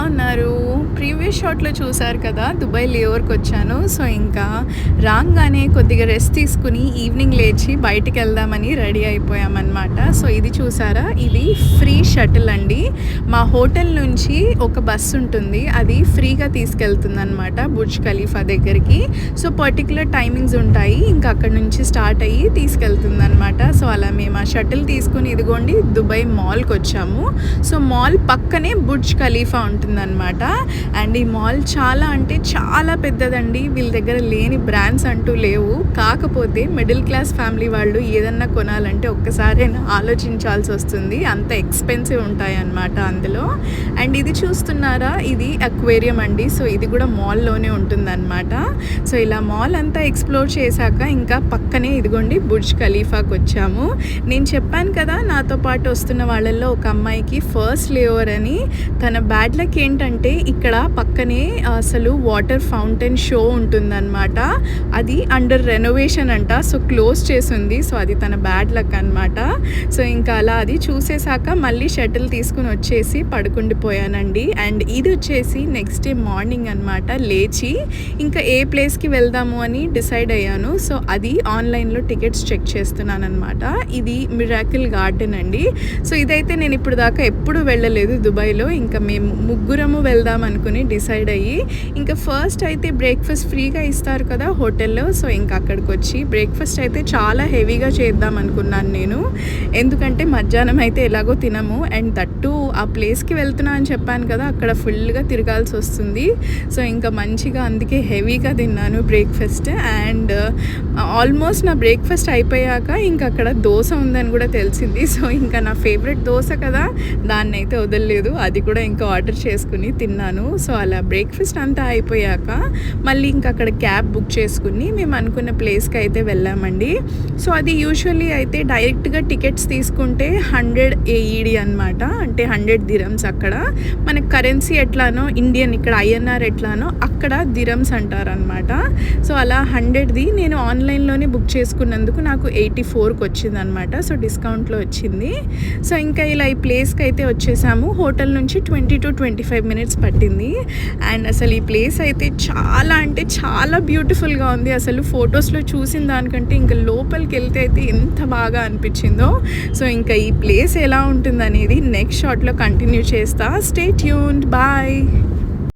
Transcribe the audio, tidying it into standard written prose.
ఉన్నారు? ప్రీవియస్ షాట్‌లో చూసారు కదా! దుబాయ్ లేఓవర్‌కి వచ్చాను. సో, ఇంకా రాంగానే కొద్దిగా రెస్ట్ తీసుకొని ఈవినింగ్ లేచి బయటికెళ్దామని రెడీ అయిపోయామనమాట. సో, ఇది చూసారా? ఇది ఫ్రీ షటిల్ అండి. మా హోటల్ నుంచి ఒక బస్సు ఉంటుంది. అది ఫ్రీగా తీసుకెళ్తుందనమాట బుర్జ్ ఖలీఫా దగ్గరికి. సో, పర్టిక్యులర్ టైమింగ్స్ ఉంటాయి. ఇంకా అక్కడి నుంచి స్టార్ట్ అయ్యి తీసుకెళ్తుందనమాట. సో, అలా మేము ఆ షటిల్ తీసుకొని ఇదిగోండి దుబాయ్ మాల్‌కొచ్చాము. సో, మాల్ పక్కనే బుర్జ్ ఖలీఫా ఉంటుందన్నమాట. అండ్ ఈ మాల్ చాలా అంటే చాలా పెద్దదండి. వీళ్ళ దగ్గర లేని బ్రాండ్స్ అంటూ లేవు. కాకపోతే మిడిల్ క్లాస్ ఫ్యామిలీ వాళ్ళు ఏదన్నా కొనాలంటే ఒక్కసారైనా ఆలోచించాల్సి వస్తుంది. అంత ఎక్స్పెన్సివ్ ఉంటాయన్నమాట అందులో. అండ్ ఇది చూస్తున్నారా, ఇది అక్వేరియం అండి. సో, ఇది కూడా మాల్లోనే ఉంటుందన్నమాట. సో, ఇలా మాల్ అంతా ఎక్స్ప్లోర్ చేశాక ఇంకా పక్కనే ఇదిగోండి బుర్జ్ ఖలీఫాకి వచ్చాము. నేను చెప్పాను కదా, నాతో పాటు వస్తున్న వాళ్ళల్లో ఒక అమ్మాయికి ఫస్ట్ లేఓవర్ అని. తన బ్యాడ్ లక్ ఏంటంటే ఇక్కడ పక్కనే అసలు వాటర్ ఫౌంటైన్ షో ఉంటుందన్నమాట. అది అండర్ రెనోవేషన్ అంట. సో, క్లోజ్ చేసింది. సో, అది తన బ్యాడ్ లక్ అనమాట. సో, ఇంకా అలా అది చూసేశాక మళ్ళీ షటిల్ తీసుకుని వచ్చేసి పడుకుండిపోయానండి. అండ్ ఇది వచ్చేసి నెక్స్ట్ డే మార్నింగ్ అనమాట. లేచి ఇంకా ఏ ప్లేస్కి వెళ్దాము అని డిసైడ్ అయ్యాను. సో, అది ఆన్లైన్లో టికెట్స్ చెక్ చేస్తున్నాను అనమాట. ఇది మిరాకిల్ గార్డెన్ అండి. సో, ఇదైతే నేను ఇప్పుడు దాకా ఎప్పుడు వెళ్ళలేదు దుబాయ్లో. ఇంకా మేము ముగ్గురము వెళ్దాం అనుకుని డిసైడ్ అయ్యి ఇంకా ఫస్ట్ అయితే బ్రేక్ఫాస్ట్ ఫ్రీగా ఇస్తారు కదా హోటల్లో. సో, ఇంకా అక్కడికి వచ్చి బ్రేక్ఫాస్ట్ అయితే చాలా హెవీగా చేద్దాం అనుకున్నాను నేను. ఎందుకంటే మధ్యాహ్నం అయితే ఎలాగో తినము. అండ్ దట్టు ఆ ప్లేస్కి వెళ్తున్నా అని చెప్పాను కదా, అక్కడ ఫుల్గా తిరగాల్సి వస్తుంది. సో, ఇంకా మంచిగా అందుకే హెవీగా తిన్నాను బ్రేక్ఫాస్ట్. అండ్ ఆల్మోస్ట్ నా బ్రేక్ఫాస్ట్ అయిపోయాక ఇంకా అక్కడ దోశ ఉందని కూడా తెలిసింది. సో, ఇంకా నా ఫేవరెట్ దోశ కదా, దాన్ని అయితే వదలలేదు. అది కూడా ఇంకా ఆర్డర్ చేసుకుని తిన్నాను. సో, అలా బ్రేక్ఫాస్ట్ అంతా అయిపోయాక మళ్ళీ ఇంకా అక్కడ క్యాబ్ బుక్ చేసుకుని మేము అనుకున్న ప్లేస్కి అయితే వెళ్ళామండి. సో, అది యూజువల్లీ అయితే డైరెక్ట్గా టికెట్స్ తీసుకుంటే 100 AED అనమాట. అంటే 100 దిరమ్స్. అక్కడ మనకు కరెన్సీ ఎట్లానో ఇండియన్ ఇక్కడ INR ఎట్లానో అక్కడ దిరమ్స్ అంటారనమాట. సో, అలా 100ది నేను ఆన్లైన్లోనే బుక్ చేసుకున్నందుకు నాకు 84కి వచ్చిందనమాట. సో, డిస్కౌంట్లో వచ్చింది. సో, ఇంకా ఇలా ఈ ప్లేస్కి అయితే వచ్చేసాము. హోటల్ నుంచి 20 to 25 minutes పట్టింది. అండ్ అసలు ఈ ప్లేస్ అయితే చాలా అంటే చాలా బ్యూటిఫుల్గా ఉంది. అసలు ఫొటోస్లో చూసిన దానికంటే ఇంకా లోపలికి వెళ్తే అయితే ఎంత బాగా అనిపించిందో. సో, ఇంకా ఈ ప్లేస్ ఎలా ఉంటుందనేది నెక్స్ట్ షాట్లో కంటిన్యూ చేస్తా. Stay tuned. బాయ్.